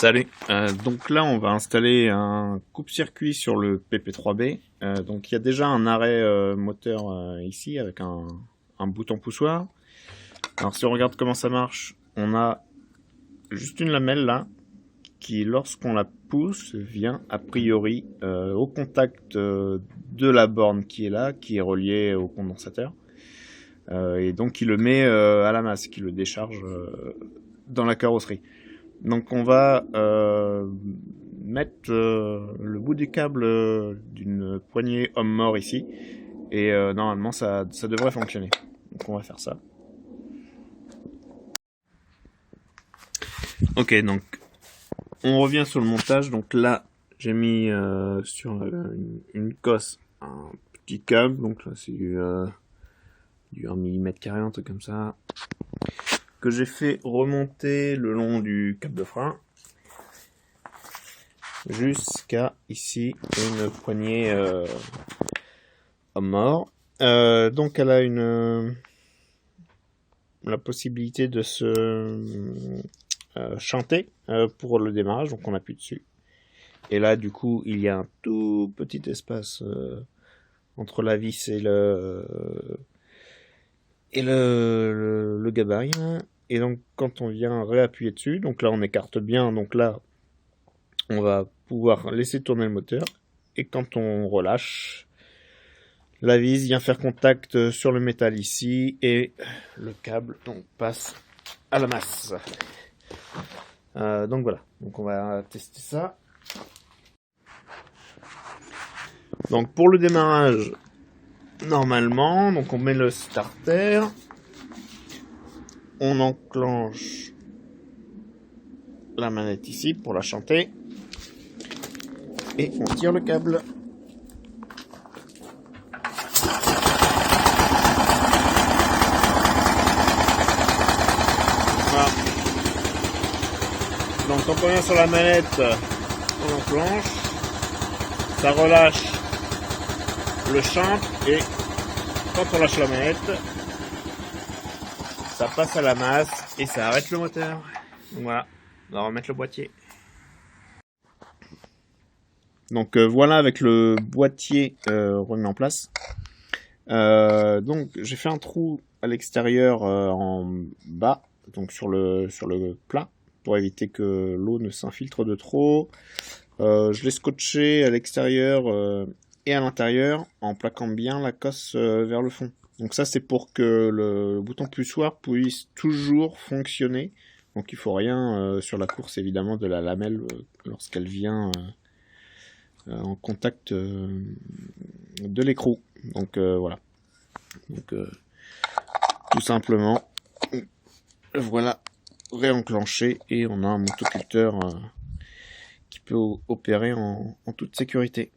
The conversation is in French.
Salut, donc là on va installer un coupe-circuit sur le PP3B. Donc il y a déjà un arrêt moteur ici avec un bouton poussoir. Alors si on regarde comment ça marche, on a juste une lamelle là qui, lorsqu'on la pousse, vient a priori au contact de la borne qui est là, qui est reliée au condensateur, et donc qui le met à la masse, qui le décharge dans la carrosserie. Donc on va mettre le bout du câble d'une poignée homme-mort ici, et normalement ça devrait fonctionner. Donc on va faire ça. Ok, donc on revient sur le montage. Donc là j'ai mis sur une cosse un petit câble, donc là c'est du 1 mm², un truc comme ça, que j'ai fait remonter le long du câble de frein jusqu'à ici une poignée homme-mort. Donc elle a la possibilité de se chanter pour le démarrage, donc on appuie dessus. Et là du coup il y a un tout petit espace entre la vis et le gabarit. Et donc quand on vient réappuyer dessus, donc là on écarte bien, donc là on va pouvoir laisser tourner le moteur, et quand on relâche, la vis vient faire contact sur le métal ici, et le câble donc passe à la masse. Donc voilà, donc on va tester ça. Donc pour le démarrage, normalement, donc on met le starter, on enclenche la manette ici pour la chanter, et on tire le câble. Voilà. Donc en prenant sur la manette, on enclenche, ça relâche, le chante, et quand on lâche la manette, ça passe à la masse et ça arrête le moteur. Donc voilà, on va remettre le boîtier. Donc voilà, avec le boîtier remis en place. Donc j'ai fait un trou à l'extérieur en bas, donc sur le plat, pour éviter que l'eau ne s'infiltre de trop. Je l'ai scotché à l'extérieur et à l'intérieur en plaquant bien la cosse vers le fond. Donc ça c'est pour que le bouton poussoir puisse toujours fonctionner. Donc il faut rien sur la course évidemment de la lamelle lorsqu'elle vient en contact de l'écrou. Donc voilà. Donc tout simplement, voilà, réenclenché, et on a un motoculteur qui peut opérer en toute sécurité.